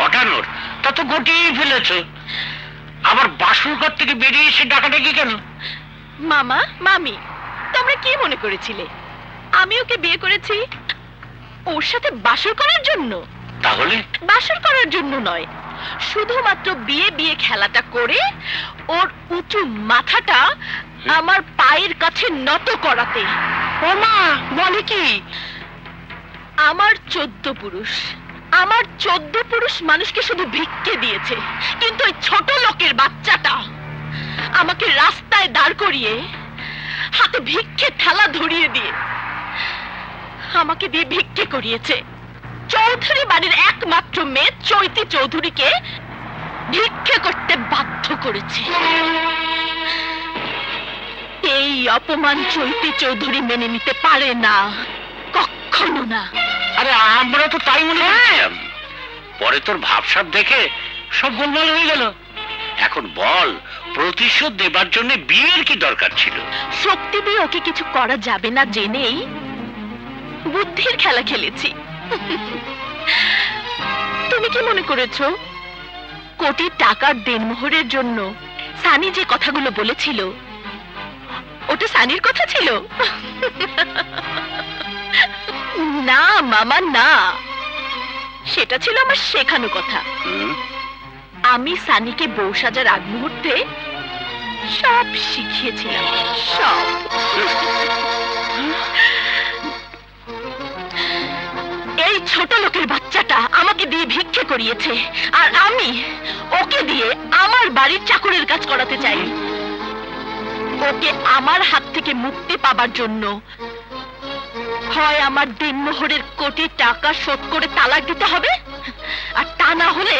পটানোর, তা তো গটিয়েই ফেলেছ। আবার বাসুর ঘর থেকে বেরিয়ে এসে ডাকাডাকি কেন? মামা মামি, তোমরা কি মনে করেছিলে আমি ওকে বিয়ে করেছি ওর সাথে বাসর করার জন্য? তাহলে? বাসর করার জন্য নয়, শুধুমাত্র বিয়ে বিয়ে খেলাটা করে ওর উঁচু মাথাটা আমার পায়ের কাছে নত করাতে। ও মা, বলে কি? আমার 14 পুরুষ, আমার 14 পুরুষ মানুষকে শুধু ভিক্ষে দিয়েছে, কিন্তু ওই ছোট লোকের বাচ্চাটা আমাকে রাস্তায় দাঁড় করিয়ে হাতে ভিক্ষে থালা ধরিয়ে দিয়ে আমাকে দিয়ে ভিক্ষে করিয়েছে। চৌধুরী বাড়ির একমাত্র মেয়ে চৈতি চৌধুরীকে ভিক্ষে করতে বাধ্য করেছে। এই অপমান চৈতি চৌধুরী মেনে নিতে পারে না, কখনো না। আরে আমরা তো তাই মনে করছিলাম, পরে তোর ভাবসাব দেখে সব গোলমাল হয়ে গেল। এখন বল, প্রতিশোধ দেবার জন্য বিয়ের কি দরকার ছিল? শক্তি দিয়ে ওকে কিছু করা যাবে না জেনেই বুদ্ধির খেলা খেলেছি। তুমি কি মনে করেছো কোটি টাকার দেনমোহরের জন্য সানি যে কথাগুলো বলেছিল ওটা সানির কথা ছিল? না মামা না, সেটা ছিল আমার শেখানো কথা। আমি সানিকে বউ সাজার আগ মুহূর্তে সব শিখিয়েছিলাম, সব। এই ছোট লোকের বাচ্চাটা আমাকে দিয়ে ভিক্ষে করিয়েছে, আর আমি ওকে দিয়ে আমার বাড়ির চাকরের কাজ করাতে চাই। ওকে আমার হাত থেকে মুক্তি পাবার জন্য হয় আমার দেনমোহরের কোটি টাকা শোধ করে তালাক দিতে হবে, আর তা না হলে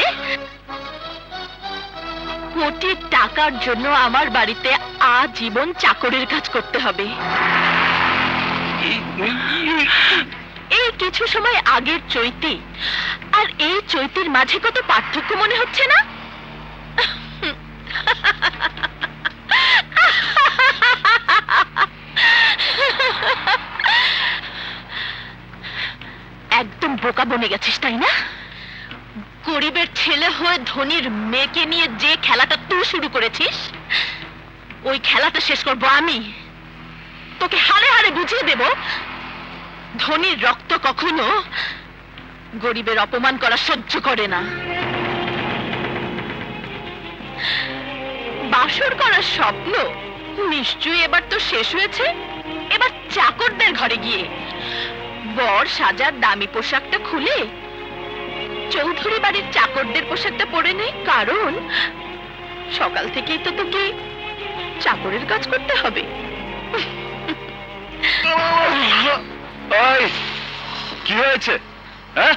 কোটি টাকার জন্য আমার বাড়িতে আজীবন চাকরের কাজ করতে হবে। এই কিছু সময় আগের চৈতি আর এই চৈতির মাঝে কত পার্থক্য মনে হচ্ছে না? একদম বোকা বনে গেছিস তাই না? গরিবের ছেলে হয়ে ধনীর মেয়েকে নিয়ে যে খেলাটা তুই শুরু করেছিস, ওই খেলাটা শেষ করব আমি। তোকে হারে হারে বুঝিয়ে দেব ধনীর রক্ত কখনো গরিবের অপমান করা সহ্য করে না। বাসর করার স্বপ্ন নিশ্চয়ই এবার তো শেষ হয়েছে। এবার চাকরদের ঘরে গিয়ে বর সাজার দামি পোশাকটা খুলে চৌধুরী বাড়ির চাকরদের পোশাকটা পরে নে, কারণ সকাল থেকেই তো তোকে চাকরের কাজ করতে হবে। কি হয়েছে? হ্যাঁ,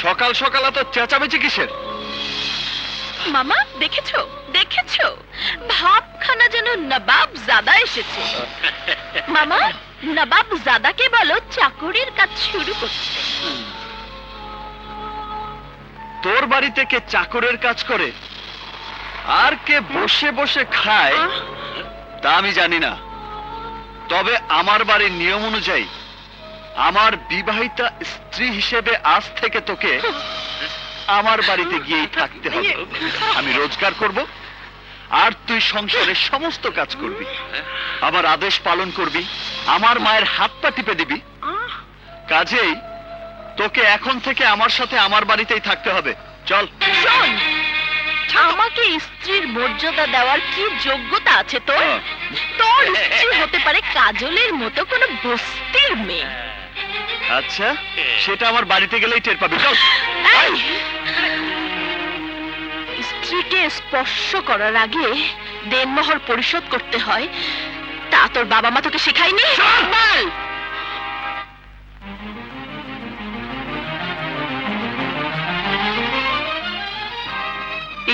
সকাল সকাল এত চেঁচামেচি কিসের? মামা দেখেছো দেখেছো, ভাবখানা যেন নবাব জাদা এসেছে। মামা, নবাব জাদাকে বলো চাকরির কাজ শুরু করতে। তোর বাড়িতে কে চাকরের কাজ করে আর কে বসে বসে খায় তা আমি জানি না, তবে আমার বাড়ির নিয়ম অনুযায়ী আমার বিবাহিতা স্ত্রী হিসেবে আজ থেকে তোকে আমার বাড়িতে গিয়েই থাকতে হবে। আমি রোজগার করব আর তুই সংসারের সমস্ত কাজ করবি, আবার আদেশ পালন করবি, আমার মায়ের হাত পা টিপে দিবি। কাজেই তোকে এখন থেকে আমার সাথে আমার বাড়িতেই থাকতে হবে। চল। শোন, আমাকে স্ত্রীর মর্যাদা দেওয়ার কি যোগ্যতা আছে তোর? তোর স্ত্রী হতে পারে কাজলের মতো কোনো বস্তির মেয়ে। আচ্ছা, সেটা আমার বাড়িতে গেলেই টের পাবি। চল। এই, স্ত্রীকে স্পর্শ করার আগে দেনমোহর পরিশোধ করতে হয়, তা তোর বাবা মা তোকে শেখায়নি? বল।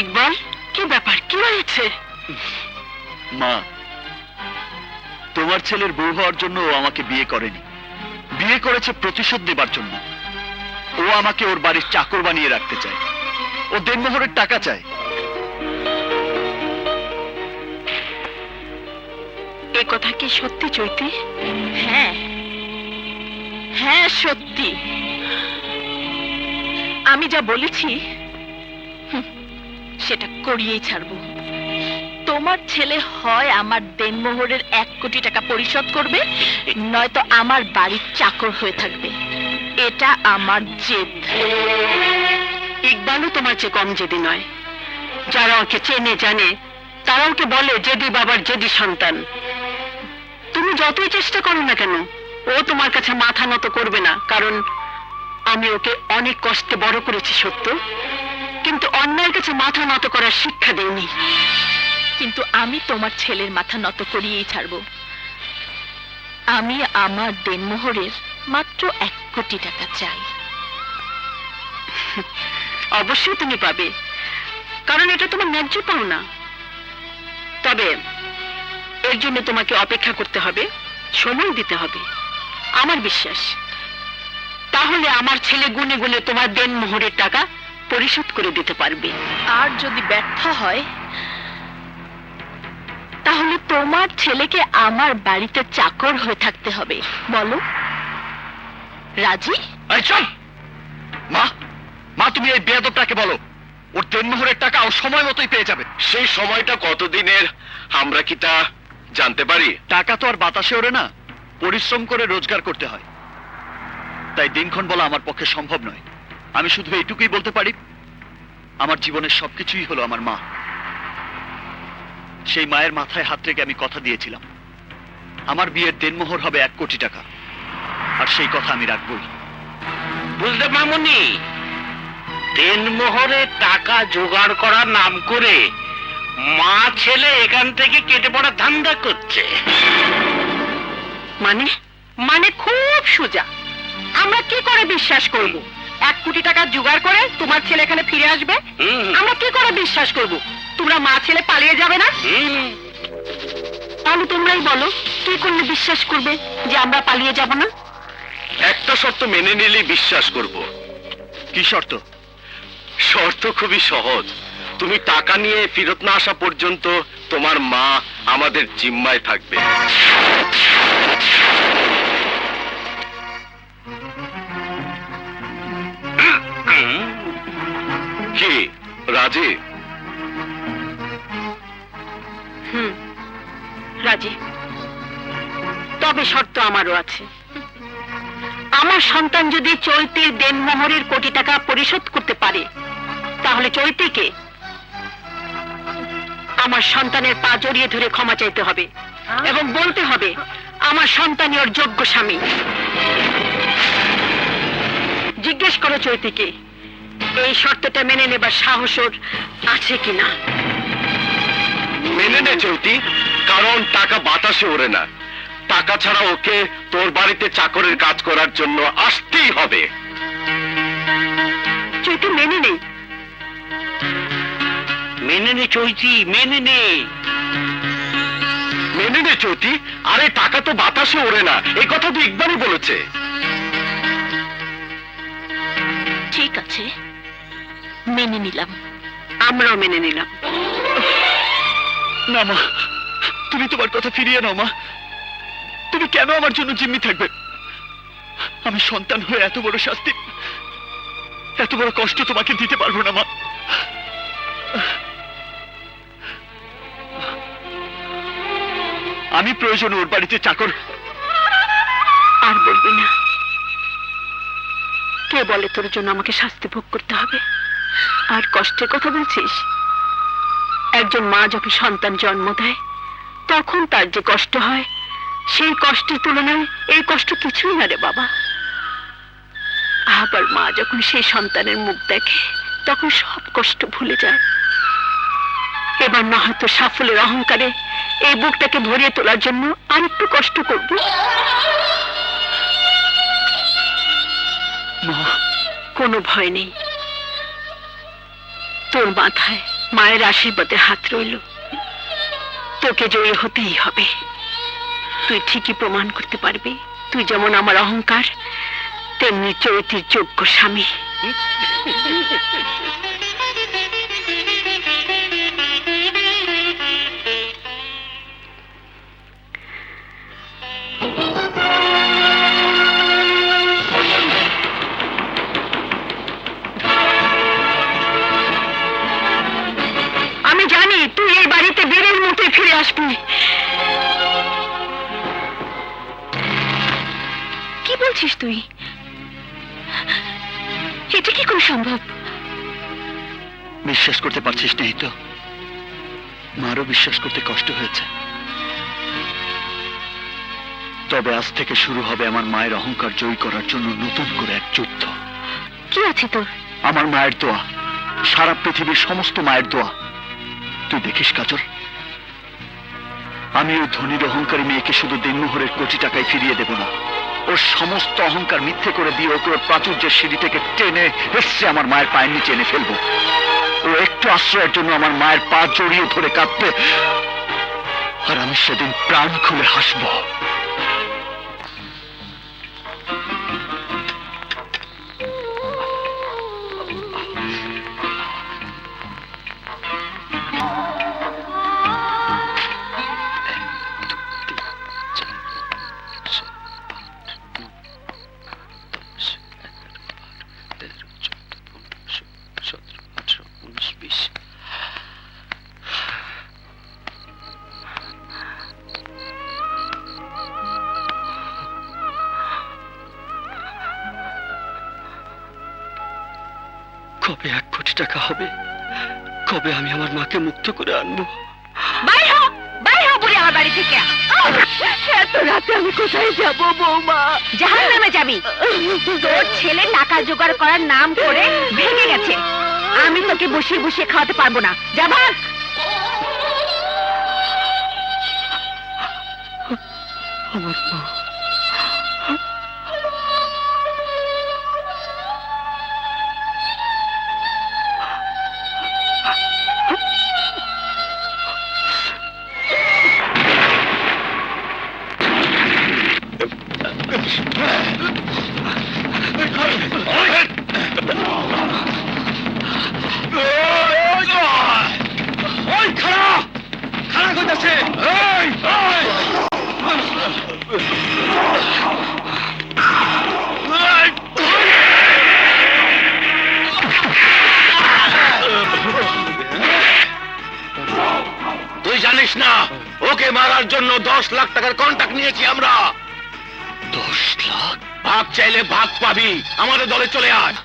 ইকবাল, কি ব্যাপার, কি হয়েছে? মা, তোমার ছেলের বউ হওয়ার জন্য ও আমাকে বিয়ে করেনি, বিয়ে করেছে প্রতিশোধ দেবার জন্য। ও আমাকে ওর বাড়ির চাকর বানিয়ে রাখতে চায়, ও দেনমোহরের টাকা চায়। এ কথা কি সত্যি চৈতি? হ্যাঁ হ্যাঁ সত্যি। আমি যা বলেছি সেটা করিয়েই ছাড়বো। তোমার ছেলে হয় আমার দেনমোহরের 1 কোটি টাকা পরিশোধ করবে, নয়তো আমার বাড়ির চাকর হয়ে থাকবে। এটা আমার জেদ। ইকবালও তোমার চেয়ে কম জেদি নয়। যারা ওকে চেনে জানে, তারা ওকে বলে জেদি বাবার জেদি সন্তান। তুমি যতই চেষ্টা করো না কেন, ও তোমার কাছে মাথা নত করবে না। কারণ আমি ওকে অনেক কষ্টে বড় করেছি সত্য, কিন্তু অন্যায়ের কাছে মাথা নত করার শিক্ষা দেইনি। কিন্তু আমি তোমার ছেলের মাথা নত করিয়েই ছাড়বো। আমি আমার দেনমোহরের মাত্র 1 কোটি টাকা চাই। অবশ্যই তুমি পাবে, কারণ এটা তোমার ন্যায্য পাওনা। তবে এর জন্য তোমাকে অপেক্ষা করতে হবে, সময় দিতে হবে। আমার বিশ্বাস তাহলে আমার ছেলে গুনে গুনে তোমার দেনমোহরের টাকা পরিশোধ করে দিতে পারবে। আর যদি ব্যর্থ হয়, তাহলে তোমার ছেলেকে আমার বাড়িতে চাকর হয়ে থাকতে হবে। বলো রাজি? এই চল! মা, মা, তুমি এই বেয়াদবটাকে বলো ওর দেনমোহরের টাকা ও সময় মতোই পেয়ে যাবে। সেই সময়টা কতদিনের আমরা কি তা জানতে পারি? টাকা তো আর বাতাসে ওড়ে না, পরিশ্রম করে রোজগার করতে হয়। তাই দিনক্ষণ বলা আমার পক্ষে সম্ভব নয়। আমি শুধু এইটুকুই বলতে পারি, আমার জীবনের সবকিছুই হলো আমার মা। সেই মায়ের মাথায় হাত রেখে আমি কথা দিয়েছিলাম, আমার বিয়ের দেনমোহর হবে 1 কোটি টাকা, আর সেই কথা আমি রাখবই। বুঝলে মামুনি, দেনমোহরে টাকা জোগাড় করার নাম করে মা ছেলে এখান থেকে কেটে পড়া ধান্দা করছে। মানে মানে খুব সোজা। আমরা কি করে বিশ্বাস করব 1 কোটি টাকা জোগাড় করে তোমার ছেলে এখানে ফিরে আসবে? আমরা কি করে বিশ্বাস করব তোমরা মা ছেলে পালিয়ে যাবে না? তাহলে তোমরাই বলো, কি করলে বিশ্বাস করবে যে আমরা পালিয়ে যাব না? একটা শর্ত মেনে নিলেই বিশ্বাস করব। কি শর্ত? শর্ত খুবই সহজ, তুমি টাকা নিয়ে ফেরত না আসা পর্যন্ত তোমার মা আমাদের জিম্মায় থাকবে। কি রাজি? রাজি। তবে শর্ত আমারও আছে। আমার সন্তান যদি চৈতির দেনমোহরের কোটি টাকা পরিশোধ করতে পারে, তাহলে চৈতিকে আমার সন্তানের পা জড়িয়ে ধরে ক্ষমা চাইতে হবে এবং বলতে হবে আমার সন্তানই ওর যোগ্য স্বামী। জিজ্ঞেস করো চৈতিকে এই শর্তটা মেনে নেবার সাহস ওর আছে কিনা। মেনে নে চৌতি, কারণ টাকা বাতাসে ওড়ে না। টাকা ছাড়া ওকে তোর বাড়িতে চাকরের কাজ করার জন্য আসতেই হবে। চৈতি মেনে নেই। মেনে নে চৈতি, মেনে নে। মেনে নে চৈতি। আরে টাকা তো বাতাসে ওড়ে না, এই কথা তো ইকবালই বলেছে। ঠিক আছে, মেনে নিলাম। আমরাও মেনে নিলাম। না মা, তুমি তোমার কথা ফিরিয়ে নাও মা। তুমি কেন আমার জন্য জিম্মি থাকবে? আমি সন্তান হয়ে এত বড় শাস্তি, এত বড় কষ্ট তোমাকে দিতে পারবো না মা। আমি প্রয়োজন ওর বাড়িতে চাকর। আর বলবি না। কে বলে তোর জন্য আমাকে শাস্তি ভোগ করতে হবে? আর কষ্টের কথা বলছিস? একজন মা যখন সন্তান জন্ম দেয়, তখন তার যে কষ্ট হয়, সেই কষ্টের তুলনায় এই কষ্ট কিছুই না রে বাবা। আবার মা যখন সেই সন্তানের মুখ দেখে, তখন সব কষ্ট ভুলে যায়। এবার না হয়তো সাফল্যের অহংকারে এই বুকটাকে ভরিয়ে তোলার জন্য আর একটু কষ্ট করব। মা, কোনো ভয় নেই। তোর মাথায় মায়ের আশীর্বাদে হাত রইল। তোকে জয়ী হতেই হবে। তুই ঠিকই প্রমাণ করতে পারবি তুই যেমন আমার অহংকার, তেমনি চৈতির যোগ্য স্বামী। আসবে। কি বলছিস তুই? এটা কি করে সম্ভব? বিশ্বাস করতে পারছিস না তো? মারও বিশ্বাস করতে কষ্ট হয়েছে। তবে আজ থেকে শুরু হবে আমার মায়ের অহংকার জয়ী করার জন্য নতুন করে এক যুদ্ধ। কি আছে তোর? আমার মায়ের দোয়া, সারা পৃথিবীর সমস্ত মায়ের দোয়া। তুই দেখিস কাজল, আমি ওই ধনীর অহংকারী মেয়েকে শুধু দিনমোহরের কোটি টাকায় ফিরিয়ে দেব না, ওর সমস্ত অহংকার মিথ্যে করে দিয়ে ওকে ওর প্রাচুর্যের সিঁড়ি থেকে টেনে এসছে আমার মায়ের পায়ের নিচে এনে ফেলবো। ও একটু আশ্রয়ের জন্য আমার মায়ের পা জড়িয়ে ধরে কাঁদবে, আর আমি সেদিন প্রাণ খুলে হাসবো। কবে 1 কোটি টাকা হবে? কবে আমি আমার মাকে মুক্ত করে আনবো? বাইরে হ, বাইরে হ বুড়ি আমার বাড়ি থেকে। এত রাতে আমি কোথায় যাব বৌমা? জাহান্নামে যাবি। তোর ছেলে টাকা জোগাড় করার নাম করে ভেঙে গেছে। আমি তোকে বসিয়ে বসিয়ে খাওয়াতে পারবো না। যা ভাগ। আমার মা, তুই জানিস না ওকে মারার জন্য 10 লাখ টাকার কন্ট্রাক্ট নিয়েছি আমরা। 10 লাখ? ভাগ চাইলে ভাগ পাবি, আমাদের দলে চলে আয়।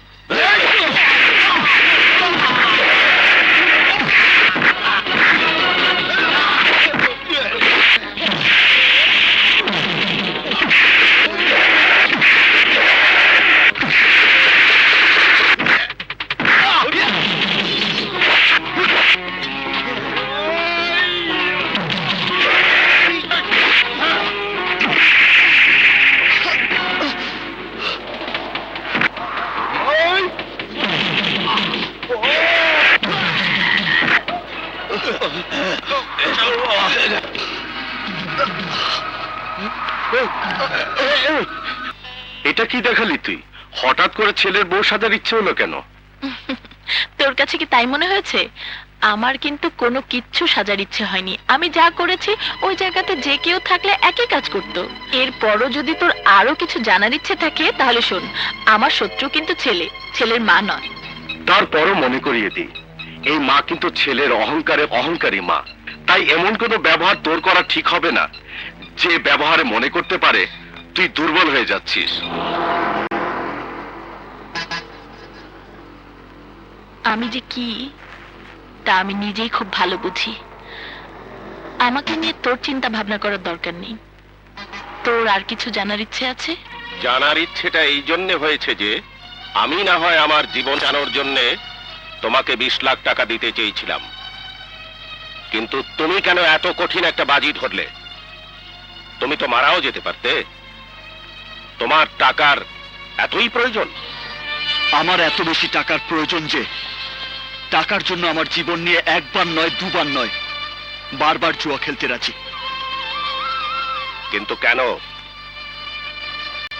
এটা কি দেখালি তুই? হঠাৎ করে ছেলের বউ সাজার ইচ্ছে হলো কেন? তোর কাছে কি তাই মনে হয়েছে? আমার কিন্তু কোনো কিচ্ছু সাজার ইচ্ছে হয়নি। আমি যা করেছি ওই জায়গাতে যে কেউ থাকলে একই কাজ করতো। এরপরও যদি তোর আরো কিছু জানার ইচ্ছে থাকে তাহলে শোন, আমার শত্রু কিন্তু ছেলে, ছেলের মা নয়। তারপরও মনে করিয়ে দিই, এই মা কিন্তু ছেলের অহংকারে অহংকারী মা। তাই এমন কোনো ব্যবহার তোর করা ঠিক হবে না যে ব্যবহারে মনে করতে পারে তুই দুর্বল হয়ে যাচ্ছিস। আমি যে কি তা আমি নিজেই খুব ভালো বুঝি। আমাকে নিয়ে তোর চিন্তা ভাবনা করার দরকার নেই। তোর আর কিছু জানার ইচ্ছে আছে? জানার ইচ্ছেটা এই জন্য হয়েছে যে আমি না হয় আমার জীবন জানার জন্য তোমাকে 20 লাখ টাকা দিতে চেয়েছিলাম, কিন্তু তুমি কেন এত কঠিন একটা বাজি ধরলে? তুমি তো মারাও যেতে পারতে। তোমার টাকার এতই প্রয়োজন? আমার এত বেশি টাকার প্রয়োজন যে টাকার জন্য আমার জীবন নিয়ে একবার নয়, দুবার নয়, বারবার জুয়া খেলতে রাজি। কিন্তু কেন?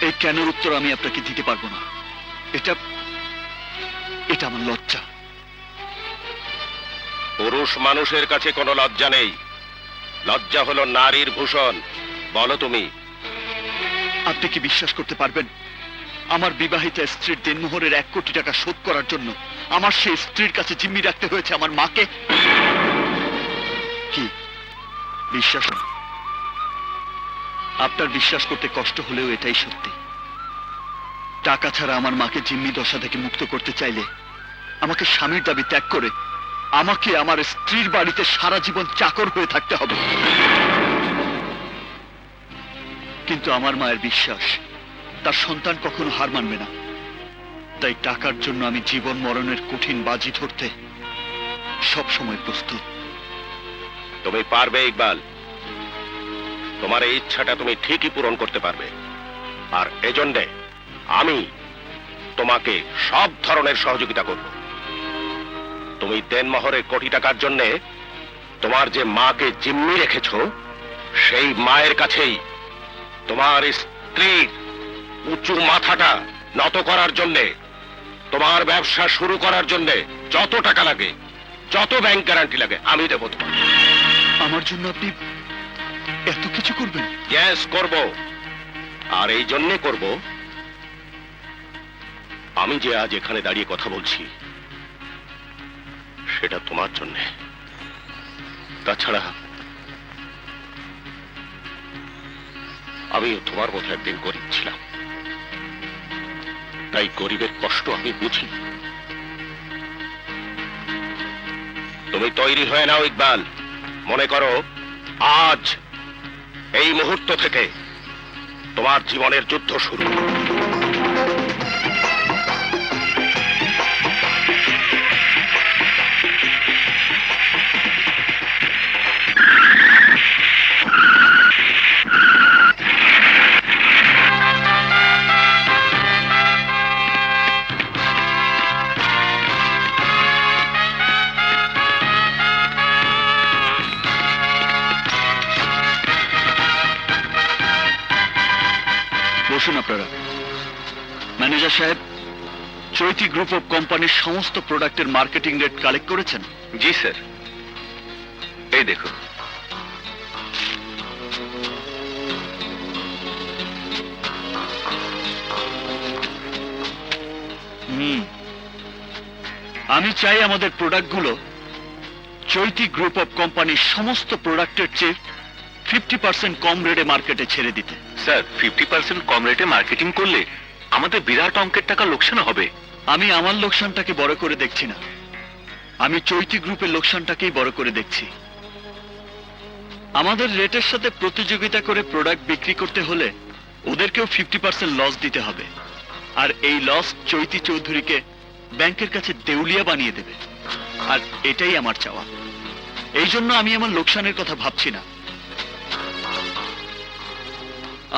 এই কেনের উত্তর আমি আপনাকে দিতে পারবো না। এটা এটা আমার লজ্জা। পুরুষ মানুষের কাছে কোনো লজ্জা নেই। লজ্জা হলো নারীর ভূষণ। বলো তুমি। আপনি কি বিশ্বাস করতে পারবেন, আমার বিবাহিত স্ত্রীর দিনমোহরের 1 কোটি টাকা শোধ করার জন্য আমার সেই স্ত্রীর কাছে জিম্মি রাখতে হয়েছে আমার মাকে? কি বিশ্বাস না। আপনার বিশ্বাস করতে কষ্ট হলেও এটাই সত্যি। টাকা ছাড়া আমার মাকে জিম্মি দশা থেকে মুক্ত করতে চাইলে আমাকে স্বামীর দাবি ত্যাগ করে আমাকে আমার স্ত্রীর বাড়িতে সারা জীবন চাকর হয়ে থাকতে হবে। কিন্তু আমার মায়ের বিশ্বাস তার সন্তান কখনো হার মানবে না। তাই টাকার জন্য আমি জীবন মরণের কঠিন বাজি ধরতে সব সময় প্রস্তুত। তুমি পারবে ইকবাল, তোমার এই ইচ্ছাটা তুমি ঠিকই পূরণ করতে পারবে। আর এজন্যে আমি তোমাকে সব ধরনের সহযোগিতা করব। তুমি দেনমোহরে কোটি টাকার জন্য তোমার যে মাকে জিম্মি রেখেছ, সেই মায়ের কাছেই তোমার স্ত্রীর উঁচু মাথাটা নত করার জন্যে, তোমার ব্যবসা শুরু করার জন্যে যত টাকা লাগে, যত ব্যাংক গ্যারান্টি লাগে আমি দেবো তোমার। আমার জন্য আপনি এত কিছু করবেন? ইয়েস, করব। আর এই জন্যে করব, আমি যে আজ এখানে দাঁড়িয়ে কথা বলছি সেটা তোমার জন্যে। তাছাড়া আমিও তোমার মতো একদিন গরিব ছিলাম, তাই গরিবের কষ্ট আমি বুঝি। তুমি তৈরি হয়ে নাও ইকবাল। মনে করো আজ এই মুহূর্ত থেকে তোমার জীবনের যুদ্ধ শুরু। বসুন আপনারা। ম্যানেজার সাহেব, চৈতি গ্রুপ অফ কোম্পানির সমস্ত প্রোডাক্টের মার্কেটিং রেট কালেক্ট করেছেন? জি স্যার, এই দেখো। আমি চাই আমাদের প্রোডাক্টগুলো চৈতি গ্রুপ অফ কোম্পানির সমস্ত প্রোডাক্টের চেয়ে 50% কম রেটে মার্কেটে ছেড়ে দিতে। স্যার, 50% কম রেটে মার্কেটিং করলে আমাদের বিরাট অঙ্কের টাকা লোকসান হবে। আমি আমার লোকসানটাকে বড় করে দেখছি না, আমি চৈতি গ্রুপের লোকসানটাকেই বড় করে দেখছি। আমাদের রেটের সাথে প্রতিযোগিতা করে প্রোডাক্ট বিক্রি করতে হলে ওদেরকেও 50% লস দিতে হবে। আর এই লস চৈতি চৌধুরীকে ব্যাংকের কাছে দেউলিয়া বানিয়ে দেবে। আর এটাই আমার চাওয়া। এই জন্য আমি আমার লোকসানের কথা ভাবছি না,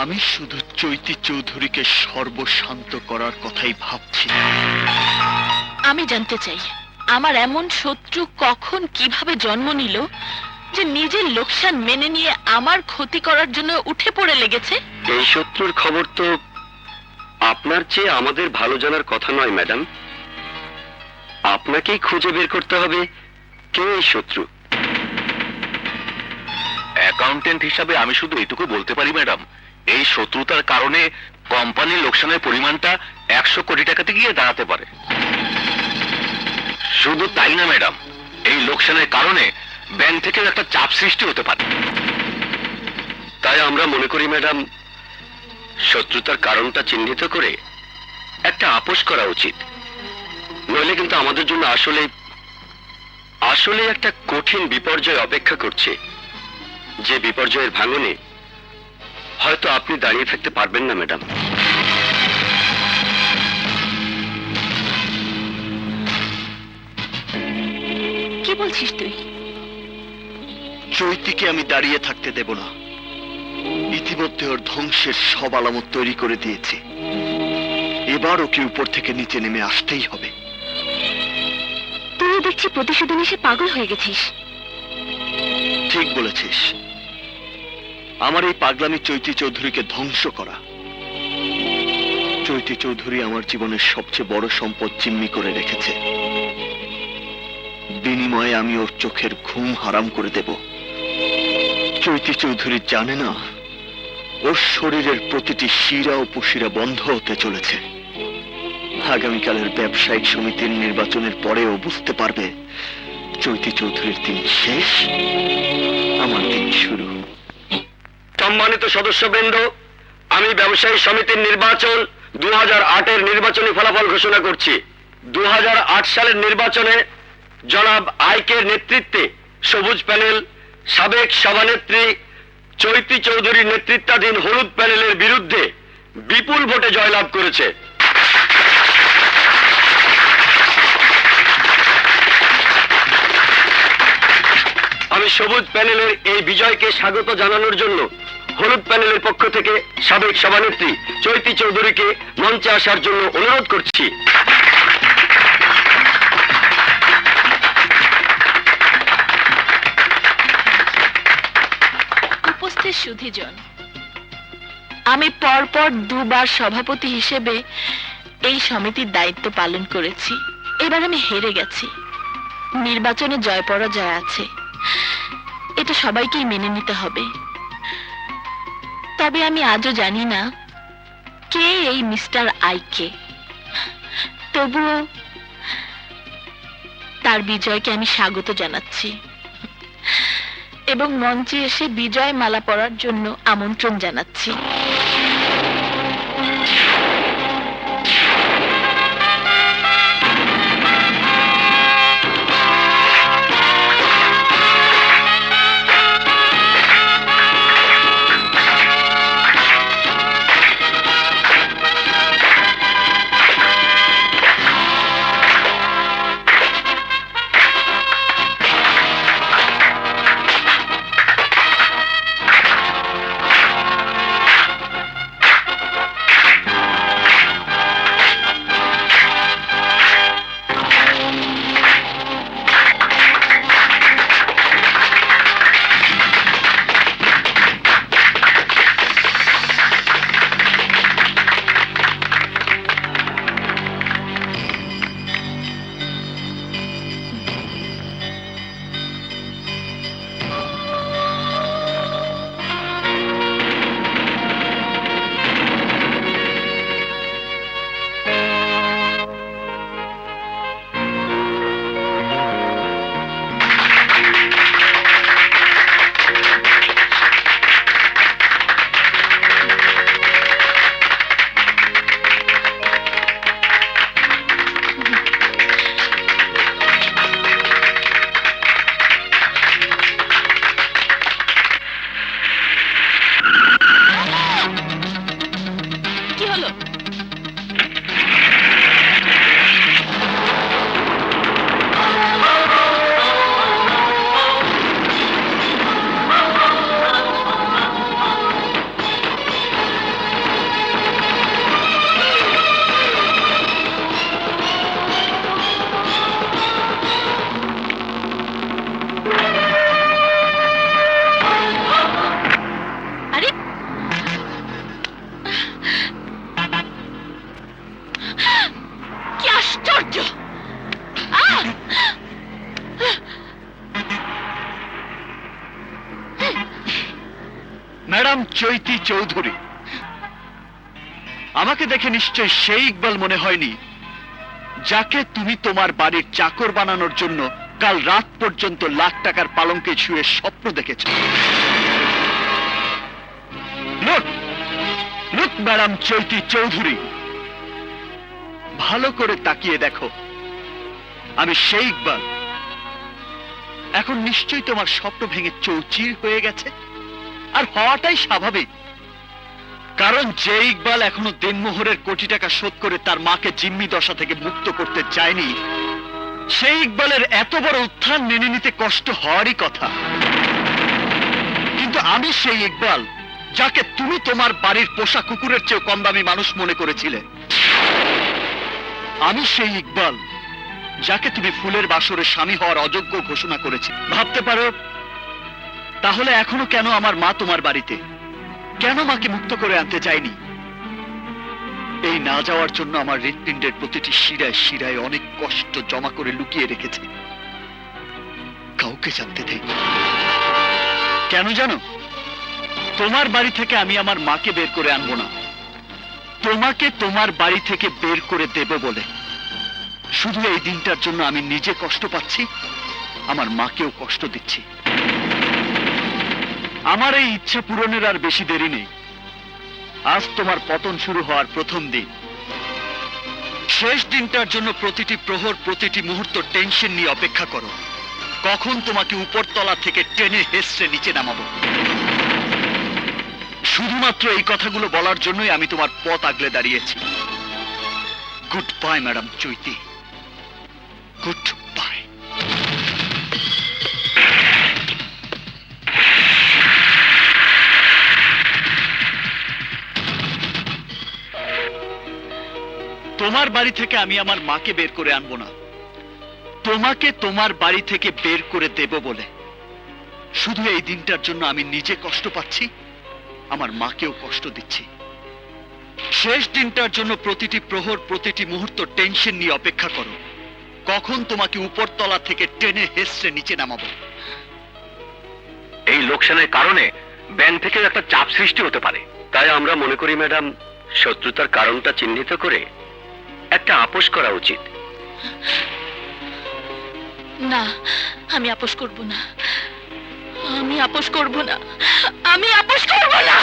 আমি শুধু চৈতি চৌধুরীকে সর্বশান্ত করার কথাই ভাবছি। আমি জানতে চাই, আমার এমন শত্রু কখন কিভাবে জন্ম নিল যে নিজের লোকসান মেনে নিয়ে আমার ক্ষতি করার জন্য উঠে পড়ে লেগেছে? এই শত্রুর খবর তো আপনার চেয়ে আমাদের ভালো জানার কথা নয় ম্যাডাম। আপনাকেই খুঁজে বের করতে হবে কে এই শত্রু। অ্যাকাউন্টেন্ট হিসাবে আমি শুধু এটুকু বলতে পারি ম্যাডাম, এই শত্রুতার কারণে কোম্পানির লোকসানের পরিমাণটা 100 কোটি টাকাতে গিয়ে দাঁড়াতে পারে। শুধু তাই না ম্যাডাম, এই লোকসানের কারণে ব্যাংক থেকেও একটা চাপ সৃষ্টি হতে পারে। তাই আমরা মনে করি ম্যাডাম, শত্রুতার কারণটা চিহ্নিত করে একটা আপোষ করা উচিত। নইলে কিন্তু আমাদের জন্য আসলে একটা কঠিন বিপর্যয় অপেক্ষা করছে, যে বিপর্যয়ের ভাঙনে হয়তো আপনি দাঁড়িয়ে থাকতে পারবেন না ম্যাডাম। কি বলছিস তুই? চৈতিকে আমি দাঁড়িয়ে থাকতে দেব না। ইতিমধ্যে ওর ধ্বংসের সব আলামত তৈরি করে দিয়েছি। এবার ওকে উপর থেকে নিচে নেমে আসতেই হবে। তুই দেখছি প্রতিশোধ এসে পাগল হয়ে গেছিস। ঠিক বলেছিস, আমার এই পাগলামি চৈতি চৌধুরীকে ধ্বংস করা। চৈতি চৌধুরী আমার জীবনের সবচেয়ে বড় সম্পদ জিম্মি করে রেখেছে। বিনিময়ে আমি ওর চোখের ঘুম হারাম করে দেব। চৈতি চৌধুরী জানে না ওর শরীরের প্রতিটি শিরা ও উপশিরা বন্ধ হতে চলেছে। আগামীকালের ব্যবসায়িক সমিতির নির্বাচনের পরে ও বুঝতে পারবে চৈতি চৌধুরীর দিন শেষ, আমার দিন শুরু। সম্মানিত সদস্যবৃন্দ, আমি ব্যবসায়ী সমিতির নির্বাচন 2008-এর নির্বাচনী ফলাফল ঘোষণা করছি। 2008 সালের নির্বাচনে জনাব আইকের নেতৃত্বে সবুজ প্যানেল সাবেক সভানেত্রী চৈতি চৌধুরীর নেতৃত্বাধীন হলুদ প্যানেলের বিরুদ্ধে বিপুল ভোটে জয়লাভ করেছে। আমি সবুজ প্যানেলের এই বিজয়কে স্বাগত জানানোর জন্য হলুদ প্যানেলের পক্ষ থেকে সাবেক সভানেত্রী চৈতি চৌধুরীকে মঞ্চে আসার জন্য অনুরোধ করছি। উপস্থিত সুধীজন, আমি পরপর দুবার সভাপতি হিসেবে এই সমিতির দায়িত্ব পালন করেছি। এবার আমি হেরে গেছি। নির্বাচনে জয় পরাজয় আছে, এটা সবাইকেই মেনে নিতে হবে। তবে আমি আজও জানি না কে এই মিস্টার আইকে। তবুও তার বিজয়কে আমি স্বাগত জানাচ্ছি এবং মঞ্চে এসে বিজয় মালা পরার জন্য আমন্ত্রণ জানাচ্ছি। ম্যাডাম চৈতি চৌধুরী, আমাকে দেখে নিশ্চয় সেই ইকবাল মনে হয়নি যাকে তুমি তোমার বাড়ির চাকর বানানোর জন্য কাল রাত পর্যন্ত লাখ টাকার পালঙ্কে শুয়ে স্বপ্ন দেখেছ। লুক ম্যাডাম চৈতি চৌধুরী, ভালো করে তাকিয়ে দেখো, আমি সেই ইকবাল। এখন নিশ্চয়ই তোমার স্বপ্ন ভেঙে চৌচির হয়ে গেছে, আর হওয়াটাই স্বাভাবিক। কারণ যে ইকবাল এখনো দিনমোহরের কোটি টাকা শোধ করে তার মাকে জিম্মি দশা থেকে মুক্ত করতে চায়নি, সেই ইকবালের এত বড় উত্থান মেনে নিতে কষ্ট হওয়ারই কথা। কিন্তু আমি সেই ইকবাল যাকে তুমি তোমার বাড়ির পোষা কুকুরের চেয়ে কম দামি মানুষ মনে করেছিলে। আমি সেই ইকবাল যাকে তুমি ফুলের বাসরে স্বামী হওয়ার অযোগ্য ঘোষণা করেছি। ভাবতে পারো তাহলে এখনো কেন আমার মা তোমার বাড়িতে, কেন মাকে মুক্ত করে আনতে চাইনি? এই না যাওয়ার জন্য আমার হৃৎপিণ্ডের প্রতিটি শিরায় শিরায় অনেক কষ্ট জমা করে লুকিয়ে রেখেছে, কাউকে জানতে দেয়নি। কেন জানো? তোমার বাড়ি থেকে আমি আমার মাকে বের করে আনবো না, তোমাকে তোমার বাড়ি থেকে বের করে দেব বলে। শুধু এই দিনটার জন্য আমি নিজে কষ্ট পাচ্ছি, আমার মাকেও কষ্ট দিচ্ছি। আমার এই ইচ্ছা পূরণের আর বেশি দেরি নেই। আজ তোমার পতন শুরু হওয়ার প্রথম দিন। শেষ দিনটার জন্য প্রতিটি প্রহর, প্রতিটি মুহূর্ত টেনশন নিয়ে অপেক্ষা করো, কখন তোমাকে উপরতলা থেকে টেনে হেসড়ে নিচে নামাবো। শুধুমাত্র এই কথাগুলো বলার জন্যই আমি তোমার পথ আগলে দাঁড়িয়েছি। গুড বাই ম্যাডাম চৈতি, গুড বাই। তোমার বাড়ি থেকে আমি আমার মাকে বের করে আনবো না, তোমাকে তোমার বাড়ি থেকে বের করে দেব বলে। শুধু এই দিনটার জন্য আমি নিজে কষ্ট পাচ্ছি, আমার মাকেও কষ্ট দিচ্ছি। শেষ দিনটার জন্য প্রতিটি প্রহর, প্রতিটি মুহূর্ত টেনশন নিয়ে অপেক্ষা করো, কখন তোমাকে উপরতলা থেকে টেনে হেসড়ে নিচে নামাবো। এই লোকসানের কারণে ব্যাংক থেকেও একটা চাপ সৃষ্টি হতে পারে। তাই আমরা মনে করি ম্যাডাম, শত্রুতার কারণটা চিহ্নিত করে একটা আপোষ করা উচিত। না, আমি আপোষ করব না, আমি আপোষ করব না, আমি আপোষ করব না।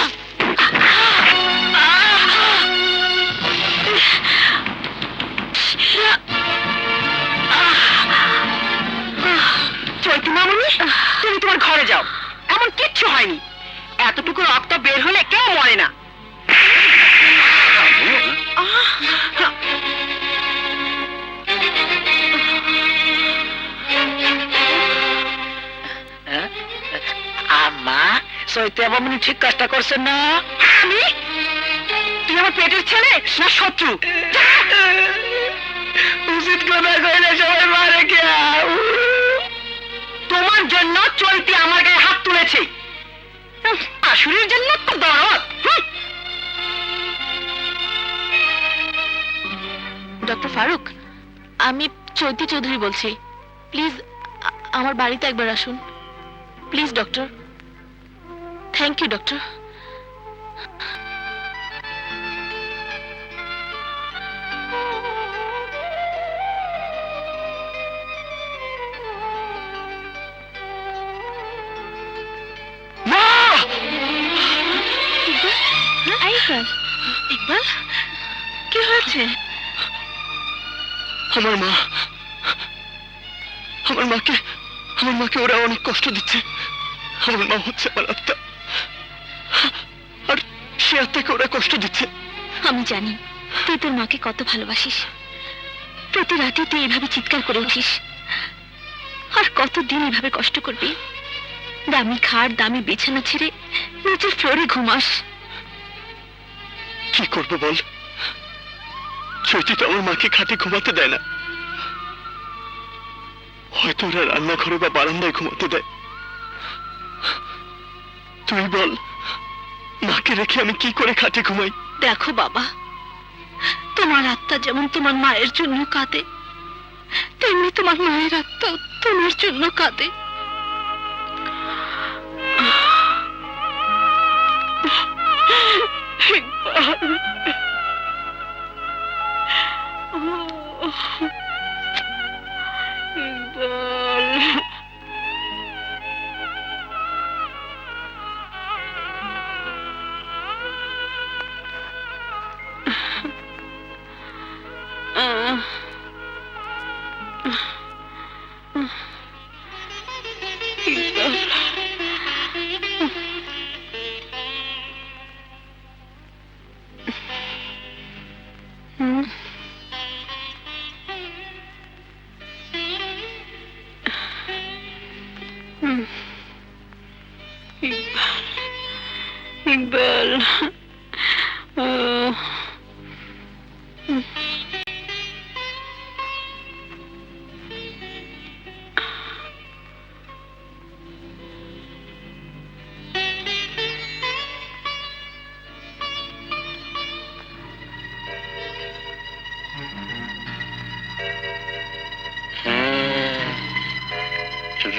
চৈতি মামুনি, তুমি তোমার ঘরে যাও, এমন কিচ্ছু হয়নি। এতটুকু রক্ত বের হলে কেউ মরে না। আম্মা, চৈতি মামুনি ঠিক কাজটা করছেন না? আমি? তুই আমার পেটের ছেলে না শত্রু? উচিত কথা কইলে সবাই মারে কে? তোমার জন্য চৈতি আমার গায়ে হাত তুলেছে, শাশুড়ির জন্য তো দরদ। ডক্টর ফারুক, আমি চৈতি চৌধুরী বলছি। প্লিজ আমার বাড়িতে একবার আসুন, please doctor. Thank you doctor. Iqbal, কি হয়েছে? আমার মাকে ওরা অনেক কষ্ট দিচ্ছে। আমার মা হচ্ছে আমার আত্মা, আর সে আত্মাকে ওরা কষ্ট দিচ্ছে। আমি জানি তুই তোর মাকে কত ভালোবাসিস। প্রতি রাতে তুই এভাবে চিৎকার করে উঠিস, আর কতদিন এভাবে কষ্ট করবি? দামি খাট, দামি বিছানা ছেড়ে নিচের ফ্লোরে ঘুমাস। কি করবো বল, চৈতি তো আমার মাকে খাটে ঘুমাতে দেয় না। হয়তো ওরা রান্নাঘরে বা বারান্দায় ঘুমাতে দেয়। তুই বল, মাকে রেখে আমি কি করে খাটে ঘুমাই? দেখো বাবা, তোমার আত্মা যেমন তোমার মায়ের জন্য কাঁদে, তেমনি তোমার মায়ের আত্মা তোমার জন্য কাঁদে। ইকবাল,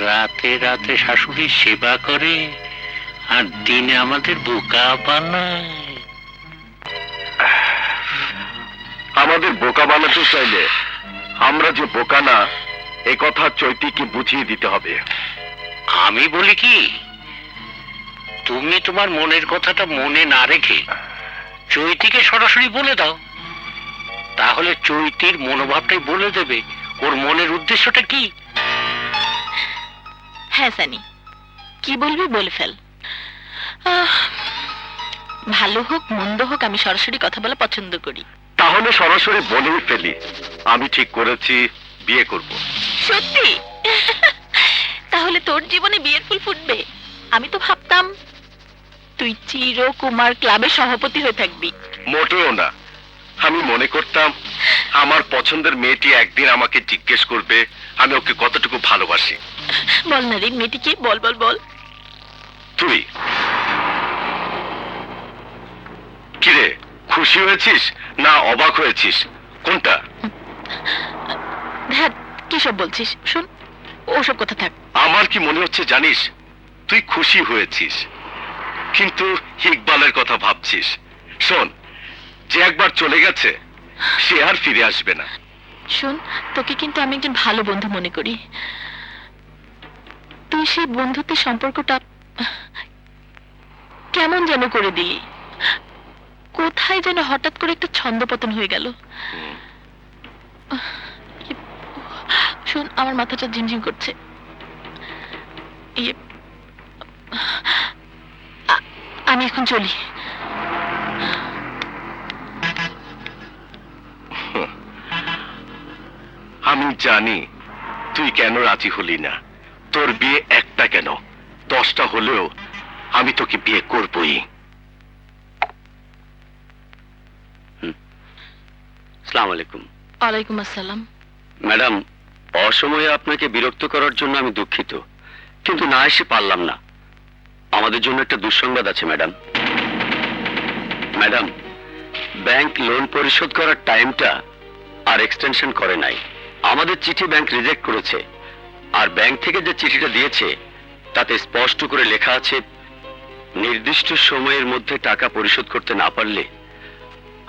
রাতে রাতে শাশুড়ির সেবা করে আর দিনে আমাদের বোকা বানায়। আমাদের বোকা বানাতে চাইলে আমরা যে বোকা না এ কথা চৈতিকে বুঝিয়ে দিতে হবে। আমি বলি কি, তুমি তোমার মনের কথাটা মনে না রেখে চৈতিকে সরাসরি বলে দাও, তাহলে চৈতির মনোভাবটাই বলে দেবে ওর মনের উদ্দেশ্যটা কি। হ্যাঁ সানি, কি বলবি বলে ফেল। ভালো হোক মন্দ হোক, আমি সরাসরি কথা বলা পছন্দ করি। তাহলে সরাসরি বলেই ফেলি, আমি ঠিক করেছি, বিয়ে করব। সত্যি? তাহলে তোর জীবনে বিয়ের ফুল ফুটবে। আমি তো ভাবতাম তুই চিরকুমার ক্লাবের সভাপতি হয়ে থাকবি। মোটেও না, আমি মনে করতাম আমার পছন্দের মেয়েটি একদিন আমাকে জিজ্ঞেস করবে আমি ওকে কতটুকু ভালোবাসি। বল না রে, মেয়েটি কি? বল বল বল। তুই কিরে, খুশি হয়েছিস না অবাক হয়েছিস, কোনটা? ধ্যাত, কি সব বলছিস? শোন, ওসব কথা থাক। আমার কি মনে হচ্ছে জানিস, তুই খুশি হয়েছিস, কিন্তু ইকবালের কথা ভাবছিস। শোন, যে একবার চলে গেছে সে আর ফিরে আসবে না। শোন, তোকে কিন্তু আমি একজন ভালো বন্ধু মনে করি। তুই সেই বন্ধুত্বের সম্পর্কটা কেমন যেন করে দিলি, কোথায় যেন হঠাৎ করে একটা ছন্দপতন হয়ে গেল। শোন, আমার মাথাটা ঝিমঝিম করছে। আমি এখন চলি। আমি জানি তুই কেন রাজি হলি না। তোর বিয়ে একটা কেন, 10টা হলেও আমি তোকে বিয়ে করবই। আসসালামু আলাইকুম। ওয়ালাইকুম আসসালাম। ম্যাডাম, অসময়ে আপনাকে বিরক্ত করার জন্য আমি দুঃখিত, কিন্তু না এসে পারলাম না। আমাদের জন্য একটা দুঃসংবাদ আছে ম্যাডাম। ম্যাডাম, ব্যাংক লোন পরিশোধ করার টাইমটা আর এক্সটেনশন করে নাই। আমাদের চিঠি ব্যাংক রিজেক্ট করেছে, আর ব্যাংক থেকে যে চিঠিটা দিয়েছে তাতে স্পষ্ট করে লেখা আছে, নির্দিষ্ট সময়ের মধ্যে টাকা পরিশোধ করতে না পারলে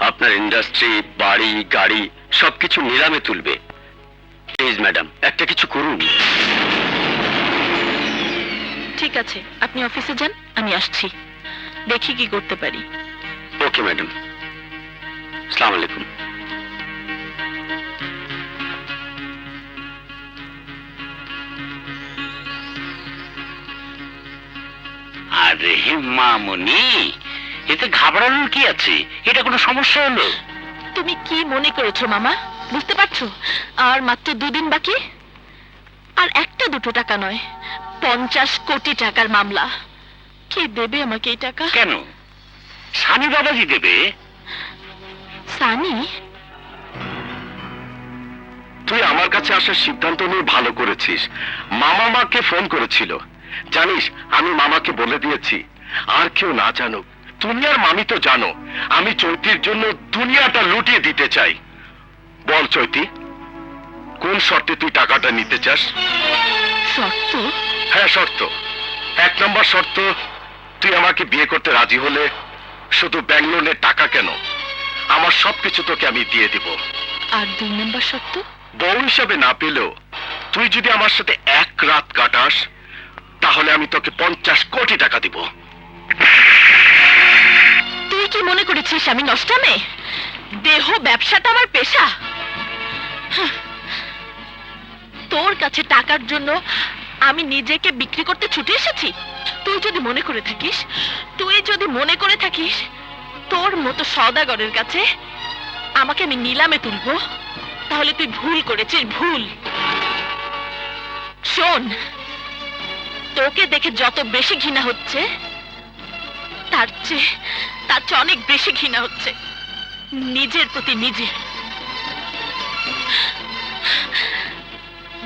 আপনার ইন্ডাস্ট্রি, বাড়ি, গাড়ি সবকিছু নিলামে তুলবে। প্লিজ ম্যাডাম, একটা কিছু করুন। ঠিক আছে, আপনি অফিসে যান, আমি আসছি, দেখি কি করতে পারি। ওকে ম্যাডাম, আসসালামু আলাইকুম। আরে মামনি, এতে ঘাবড়ানোর কি আছে? এটা কোনো সমস্যা হলো? তুমি কি মনে করেছো মামা? বুঝতে পারছো আর মাত্র 2 দিন বাকি, আর একটা দুটো টাকা নয়, 50 কোটি টাকার মামলা। কে দেবে আমাকে এই টাকা? কেন, সানি বাবাজি দেবে। সানি? তুই আমার কাছে আসার সিদ্ধান্ত নিয়ে ভালো করেছিস। মামা মাকে ফোন করেছিল, জানিস আমি মামাকে বলে দিয়েছি আর কেউ না জানুক। তুমি আর মামি তো জানো আমি চৈতির জন্য দুনিয়াটা লুটিয়ে দিতে চাই। বল চৈতি, কোন শর্তে তুই টাকাটা নিতে চাস? শর্ত? হ্যাঁ শর্ত। 1 নম্বর শর্ত, তুই আমাকে বিয়ে করতে রাজি হলে শুধু ব্যাংক লোনের টাকা কেন, আমার সবকিছু তোকে আমি দিয়ে দিব। আর 2 নম্বর শর্ত? বউ হিসাবে না পেলেও তুই যদি আমার সাথে 1 রাত কাটাস তাহলে আমি তোকে 50 কোটি টাকা দিব। তুই কি মনে করেছিস আমি নষ্টামে? দেহ ব্যবসাটা আমার পেশা। হাহ। তোর কাছে টাকার জন্য আমি নিজেকে বিক্রি করতে ছুটে এসেছি? তুই যদি মনে করে থাকিস তোর মতো সওদাগরের কাছে আমাকে আমি নিলামে তুলবো, তাহলে তুই ভুল করেছিস, ভুল। শোন, তোকে দেখে যত বেশি ঘৃণা হচ্ছে তার চেয়ে অনেক বেশি ঘৃণা হচ্ছে নিজের প্রতি নিজের।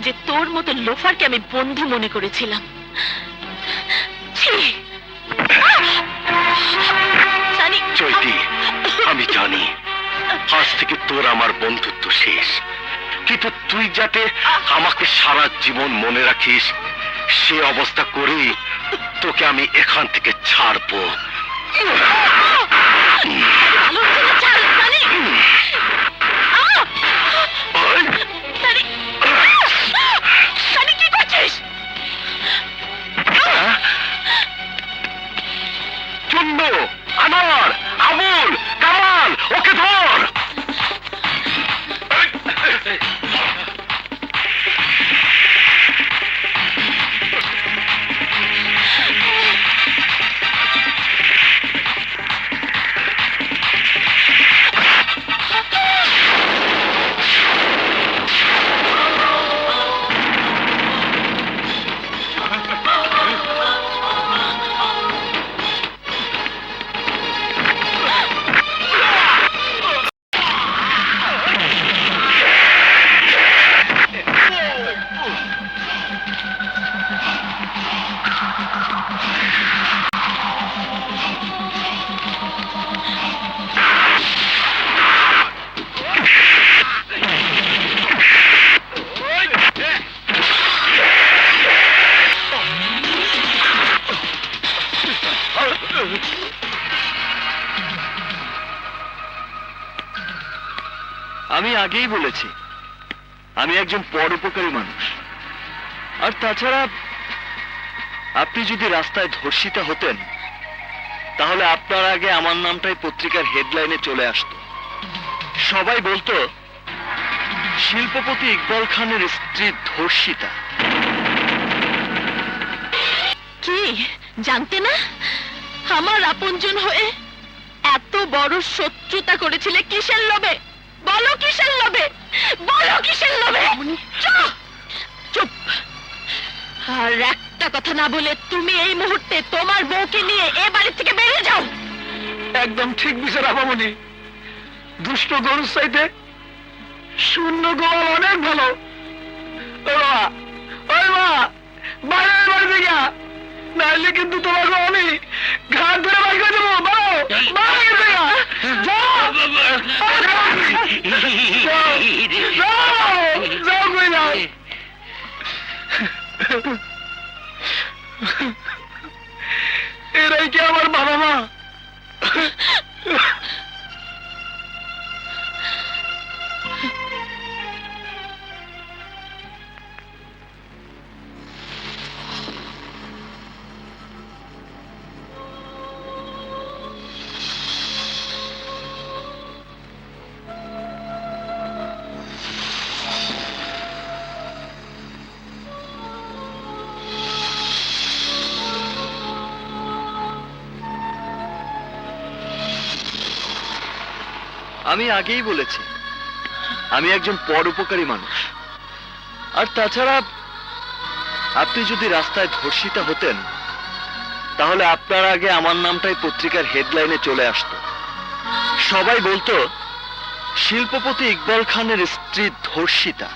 যে তোর মতো লোফারকে আমি বন্ধু মনে করেছিলাম। ছি! সানি! চৈতি, আমি জানি আজ থেকে তোর আমার বন্ধুত্ব শেষ, কিন্তু তুই যাতে আমাকে সারা জীবন মনে রাখিস সে অবস্থা করেই তোকে আমি এখান থেকে ছাড়বো। ভালো হচ্ছে না, ছাড়, সানি! সানি! আমি আগেই বলেছি আমি একজন পরোপকারী মানুষ। আর তাছাড়া আপনি যদি রাস্তায় ধর্ষিতা হতেন তাহলে আপনার আগে আমার নামটাই পত্রিকার হেডলাইনে চলে আসতো। সবাই বলতো শিল্পপতি ইকবাল খানের স্ত্রী ধর্ষিতা। কি জানতে না আমার আপনজন হয়ে এত বড় শত্রুতা করেছিলে কিসের লোভে? বলো কিসের লোভে? বলো কিসের লোভে? চুপ চুপ। আর একটা কথা না বলে তুমি এই মুহূর্তে তোমার বউকে নিয়ে এ বাড়ি থেকে বেরিয়ে যাও। একদম ঠিক বিচার আপামনি। দুষ্ট গরুর চাইতে শূন্য গোয়াল অনেক ভালো। ওই মা বাইরে বাড়ি থেকে নাইলে কিন্তু তোমাকে আমি ঘাট ধরে বাড়ি করে দেবো। এরাই কি আমার বাবা মা? আমি আগেই বলেছি আমি একজন পরোপকারী মানুষ। আর তাছাড়া আপনি যদি রাস্তায় ধর্ষিতা হতেন তাহলে আপনার আগে আমার নামটাই পত্রিকার হেডলাইনে চলে আসতো। সবাই বলতো শিল্পপতি ইকবাল খানের স্ত্রী ধর্ষিতা।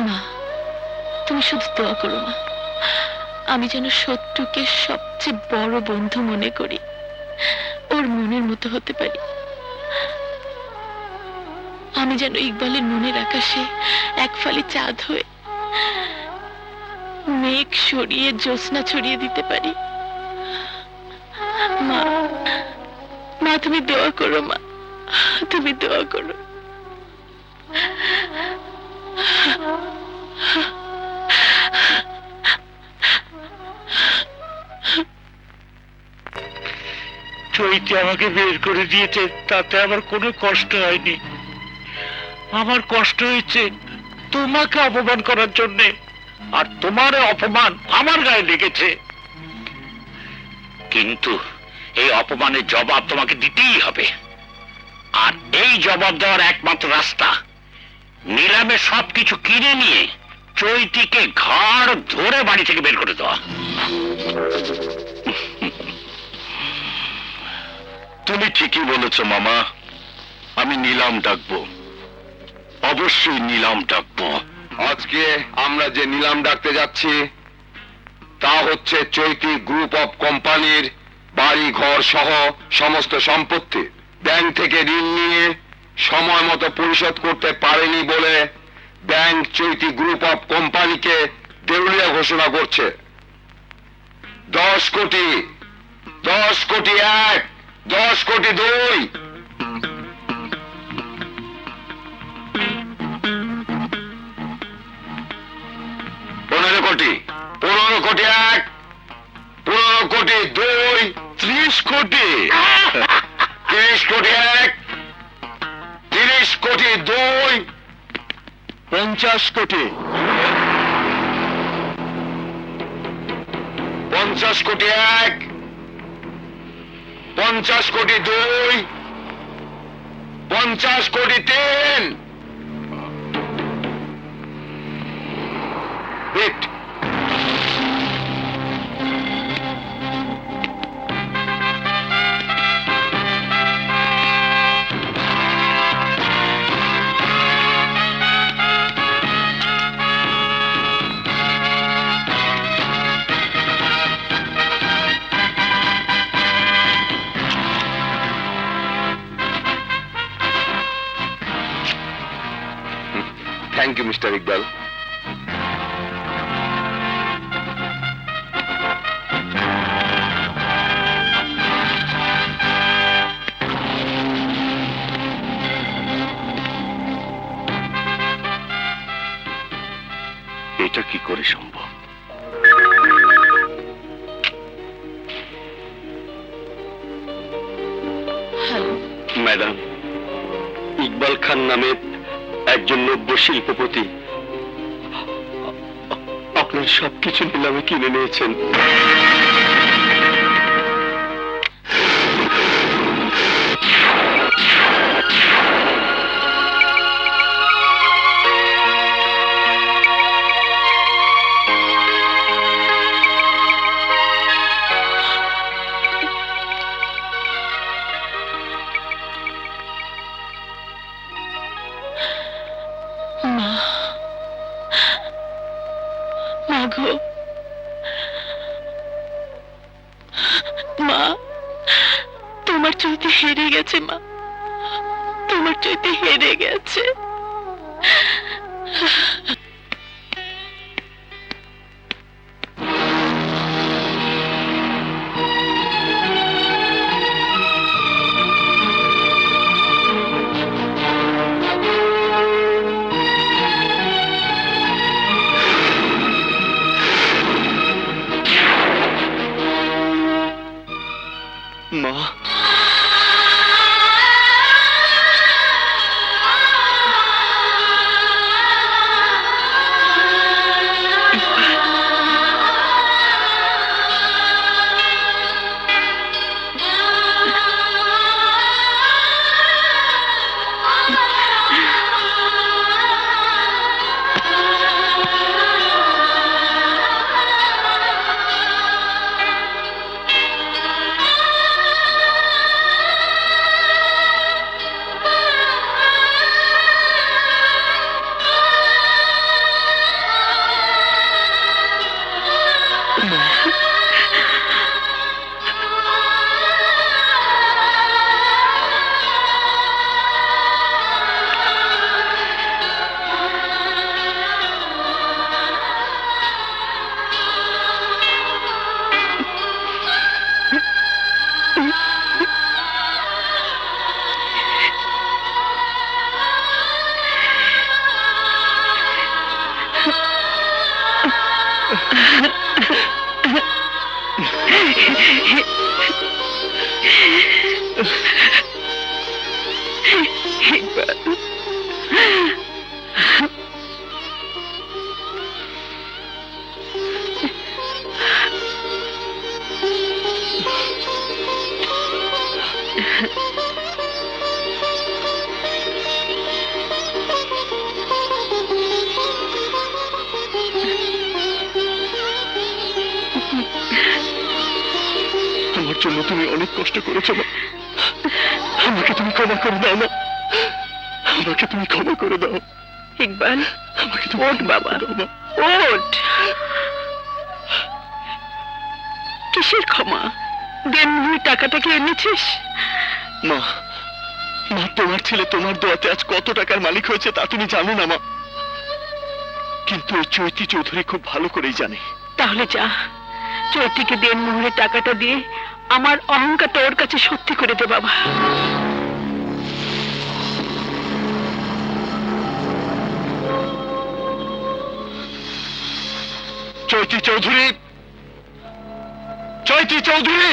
মা তুমি শুধু দোয়া করো মা, আমি যেন শত্রুকে সবচেয়ে বড় বন্ধু মনে করি, ওর মনের মতো হতে পারি। আমি যেন ইকবালের মনের আকাশে এক ফালি চাঁদ হয়ে মেঘ সরিয়ে জ্যোৎস্না ছড়িয়ে দিতে পারি। মা মা তুমি দোয়া করো মা, তুমি দোয়া করো। চৈতি আমাকে বের করে দিয়েছে, তাতে আমার কোনো কষ্ট হয়নি। আমার কষ্ট হয়েছে তোমাকে অপমান করার জন্যে, আর তোমার অপমান আমার গায়ে লেগেছে। কিন্তু এই অপমানের জবাব তোমাকে দিতেই হবে, আর এই জবাব দেওয়ার একমাত্র রাস্তা নিলামে সবকিছু কিনে নিয়ে চৈতিকে ঘাড় ধরে বাড়ি থেকে বের করে দেওয়া। তুমি ঠিকই বলেছ মামা, আমি নিলাম ডাকবো, অবশ্যই নিলাম ডাকবো। আজকে আমরা যে নিলাম ডাকতে যাচ্ছি তা হচ্ছে চৈতি গ্রুপ অফ কোম্পানির বাড়ি ঘর সহ সমস্ত সম্পত্তি। ব্যাংক থেকে ঋণ নিয়ে সময় মতো পরিশোধ করতে পারেনি বলে ব্যাংক চৈতি গ্রুপ অফ কোম্পানিকে দেউলিয়া ঘোষণা করছে। 10 কোটি, 10 কোটি 1, 10 কোটি 2, 15 কোটি, 15 কোটি 1, 15 কোটি 2, 30 কোটি, 30 কোটি 1, 30 কোটি 2, 50 কোটি, 50 কোটি 1, 50 কোটি 2, 50 কোটি 3। Hit. Thank you mister Iqbal. এটা কি করে সম্ভব? হ্যালো, ম্যাডাম, ইকবাল খান নামে একজন নব্য শিল্পপতি আপনার সবকিছু নিলামে কিনে নিয়েছেন। মা গো, মা, তোমার চৈতি হেরে গেছে মা, তোমার চৈতি হেরে গেছে। মা, আমার জন্য তুমি অনেক কষ্ট করেছো মা, আমাকে তুমি ক্ষমা করে দাও না, আমাকে তুমি ক্ষমা করে দাও। ইকবাল, আমাকে তুমি ওঠ বাবা, ওঠ। কিসের ক্ষমা? দেনমোহরের টাকাটাকে এনেছিস? মা, মা, তোমার ছেলে তোমার দোয়াতে আজ কত টাকার মালিক হয়েছে তা তুমি জানো না মা, কিন্তু ওই চৈতি চৌধুরী খুব ভালো করেই জানে। তাহলে যা, চৈতিকে দেনমোহরের টাকাটা দিয়ে আমার অহংকারটা ওর কাছে সত্যি করে দে বাবা। চৈতি চৌধুরী, চৈতি চৌধুরী,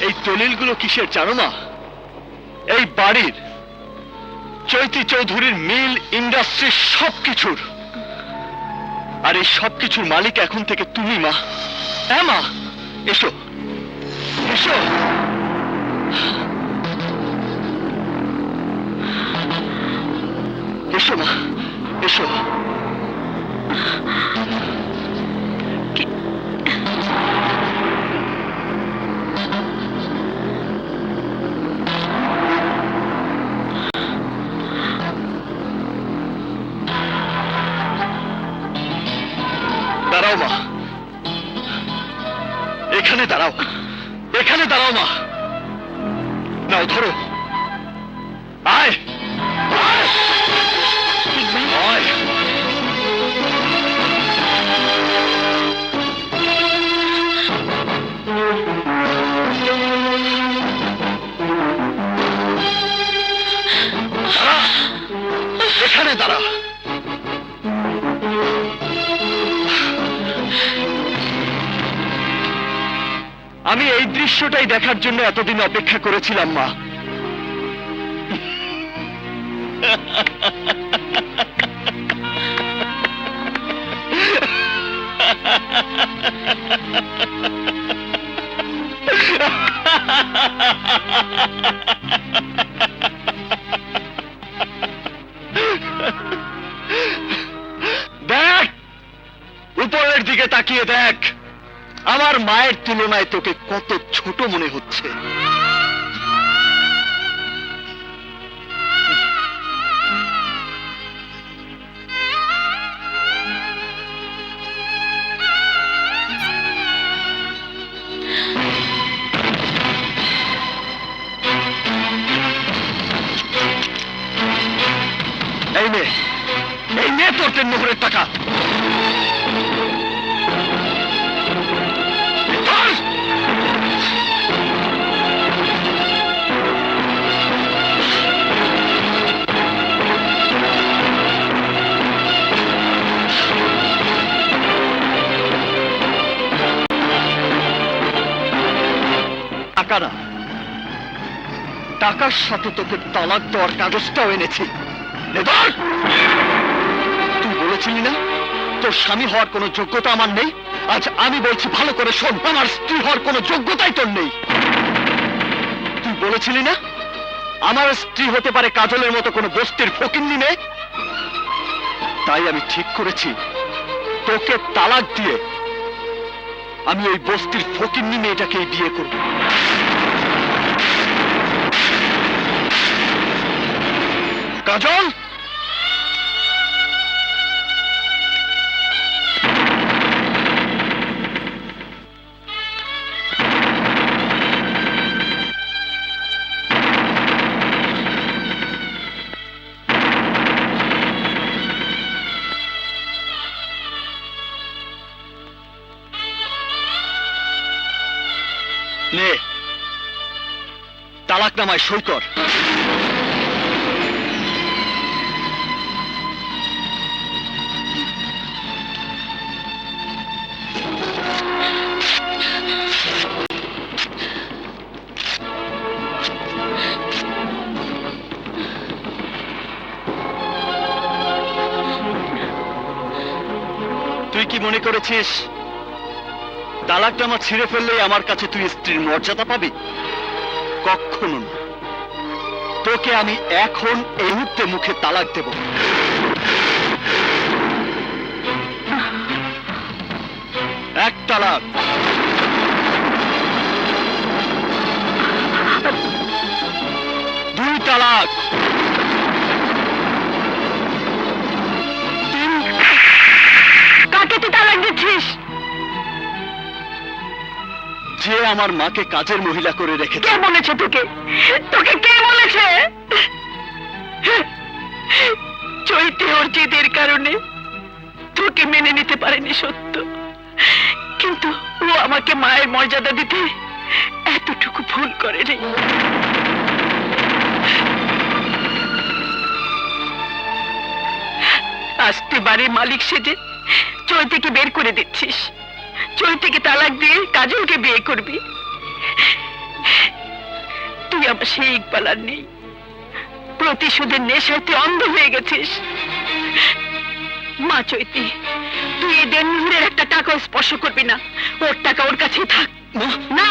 এই দলিলগুলো কিসের জানো না? এই বাড়ির, চৈতি চৌধুরীর মিল, ইন্ডাস্ট্রি, সবকিছুর। আর এই সবকিছুর মালিক এখন থেকে তুমি মা। হ্যাঁ মা, এসো এসো। এসো মা, এসো। দাঁড়াও মা, এখানে দাঁড়াও, এখানে দাঁড়াও মা। নাও ধরো, আয় আয় আয়। দাঁড়া, এখানে দাঁড়া। আমি এই দৃশ্যটাই দেখার জন্য এতদিন অপেক্ষা করেছিলাম মা। দেখ, উপরের দিকে তাকিয়ে দেখ, আমার মায়ের তুলনায় তোকে কত ছোট মনে হচ্ছে। এই নে তোর 3 নম্বরের টাকা। টাকা না, টাকার সাথে তোকে তালাক দেওয়ার কাগজটাও এনেছি। তুই বলেছিলি না তোর স্বামী হওয়ার কোনো যোগ্যতা আমার নেই? আজ আমি বলছি, ভালো করে শোন, আমার স্ত্রী হওয়ার কোনো যোগ্যতাই তোর নেই। তুই বলেছিলি না আমার স্ত্রী হতে পারে কাজলের মতো কোনো বস্তির ফকিন্নি মেয়ে? তাই আমি ঠিক করেছি তোকে তালাক দিয়ে আমি ওই বস্তির ফকিন্নি মেয়েটাকেই বিয়ে করব। কাজল, নে তালাকনামায় সই কর। তুই কি মনে করেছিস তালাকনামা ছিঁড়ে ফেললেই আমার কাছে তুই স্ত্রীর মর্যাদা পাবি? কখনো না। তোকে আমি এখন এই মুহূর্তে মুখে তালাক দেব। এক তালাক, দুই তালাক, কাকে তুই তালাক দিচ্ছিস? যে আমার মাকে কাজের মহিলা করে রেখেছে। কে বলেছে তোকে? তোকে কে বলেছে? চৈতে ওর জেদের কারণে তোকে মেনে নিতে পারেনি সত্য, কিন্তু ও আমাকে মায়ের মর্যাদা দিতে এতটুকু ভুল করেনি। আজ তুই বাড়ির মালিক সেজে চৈতিকে বের করে দিচ্ছিস, চৈতিকে তালাক দিয়ে কাজলকে বিয়ে করবি। তুই আমার সেই ইকবাল আর নেই। প্রতিশোধের নেশায় তুই অন্ধ হয়ে গেছিস। মা চৈতি, তুই এই দেনমোহরের একটা টাকাও স্পর্শ করবি না। ওর টাকা ওর কাছেই থাক। না,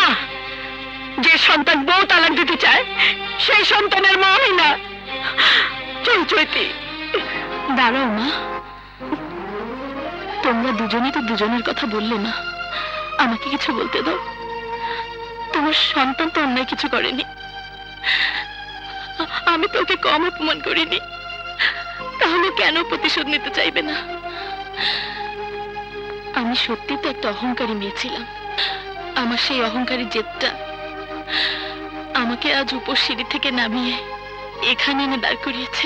যে সন্তান বউ তালাক দিতে চায় সেই সন্তানের মা আমি না। চল চৈতি। দাঁড়াও মা, তোমরা দুজনে তো দুজনের কথা বললে না, আমাকে কিছু বলতে দাও। তোমার সন্তান তো অন্যায় কিছু করেনি, আমি তো ওকে কম অপমান করিনি, তাহলে কেন প্রতিশোধ নিতে চাইবে না? আমি সত্যি তো একটা অহংকারী মেয়ে ছিলাম, আমার সেই অহংকারী জেদটা আমাকে আজ উপর সিঁড়ি থেকে নামিয়ে এখানে এনে দাঁড় করিয়েছে।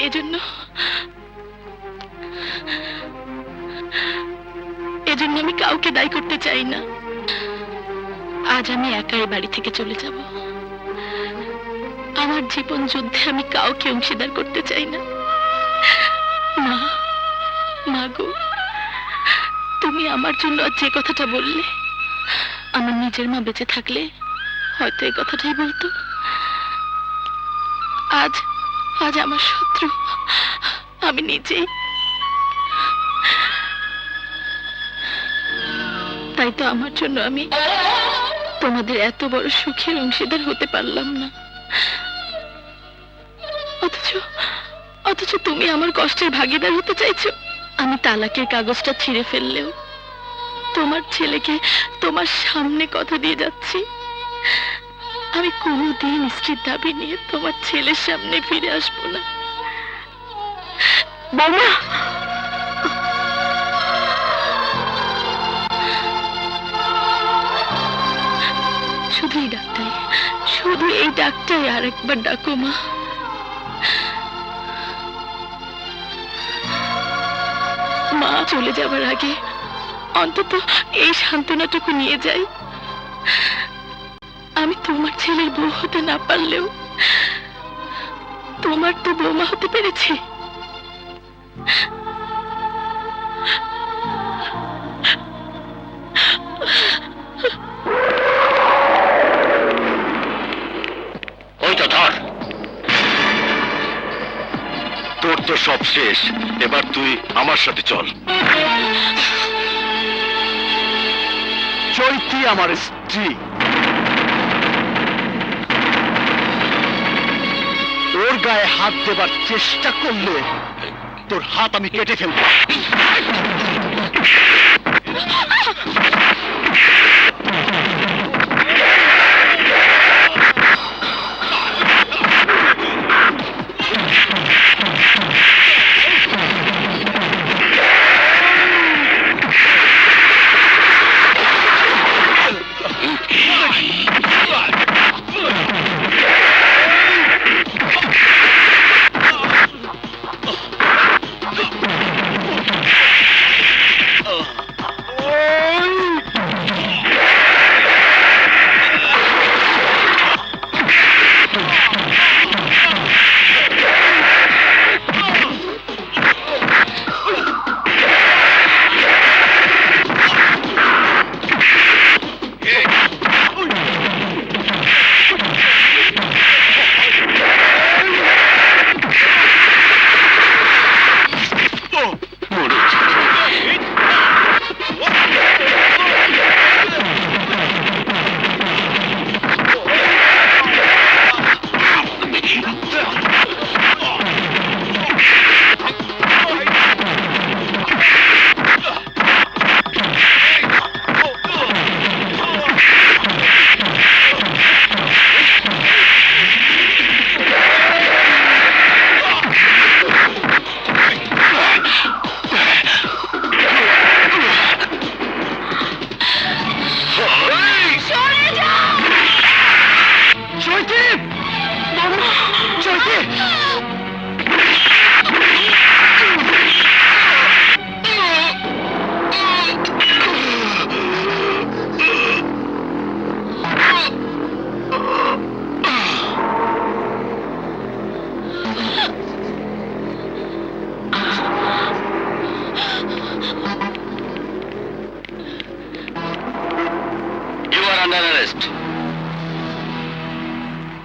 এজন্য আমি কাউকে দায়ী করতে চাই না। আজ আমি একাই বাড়ি থেকে চলে যাব। আমার জীবন যুদ্ধে আমি কাউকে অংশীদার করতে চাই না। মা, মা গো, তুমি আমার জন্য আজ যে কথাটা বললে, আমার নিজের মা বেঁচে থাকলে হয়তো এই কথাটাই বলতো। আজ আজ আমার শত্রু আমি নিজেই। তাই তো আমার জন্য আমি তোমাদের এত বড় সুখের অংশীদার হতে পারলাম না। অথচ তুমি আমার কষ্টের ভাগিদার হতে চাইছো। আমি তালাকের কাগজটা ছিঁড়ে ফেললেও তোমার ছেলেকে তোমার সামনে কথা দিয়ে যাচ্ছি, আমি কোনোদিন স্ত্রীর দাবি নিয়ে তোমার ছেলের সামনে ফিরে আসবো না। বৌমা, শুধু এই ডাকটাই আর একবার ডাকো মা। মা চলে যাবার আগে অন্তত এই সান্ত্বনাটুকু নিয়ে যাই, আমি তোমার ছেলের বউ হতে না পারলেও তোমার তো বৌমা হতে পেরেছি। ওই তো ধর। তোর তো সব শেষ, এবার তুই আমার সাথে চল। চৈতি আমার স্ত্রী, ওর গায়ে হাত দেবার চেষ্টা করলে তোর হাত আমি কেটে ফেলবো।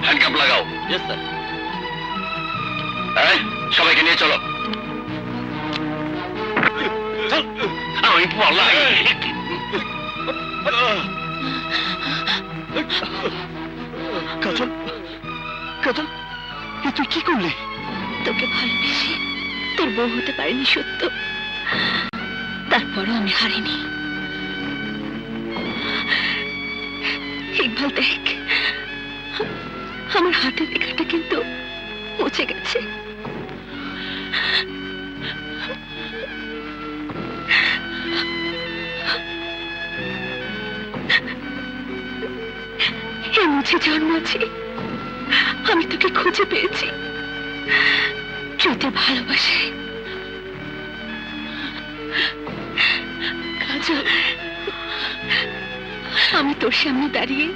হ্যান্ডকাপ লাগাও। সবাইকে নিয়ে চলো। আমি পলাই। কাজল, কাজল, তুই কি করলি? তোকে ভালোবেসে তোর বউ হতে পারিনি সত্য, তারপরও আমি হারিনি। ইকবাল দেখ, আমার হাতের রেখাটা কিন্তু মুছে গেছে। বুঝে জন্মেছি, আমি তোকে খুঁজে পেয়েছি। চৈতের ভালোবাসে কাজল, আমি তোর সামনে দাঁড়িয়ে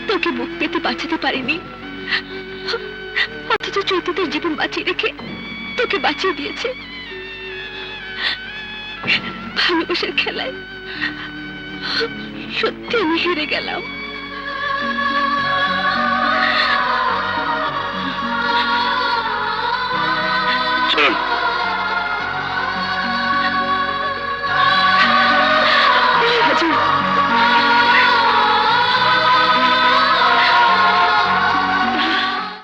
তোকে বুক পেতে বাঁচাতে পারিনি, অথচ চৈতি তোর জীবন বাঁচিয়ে রেখে তোকে বাঁচিয়ে দিয়েছে। ভালোবাসার খেলায় সত্যি আমি হেরে গেলাম। শুনুন,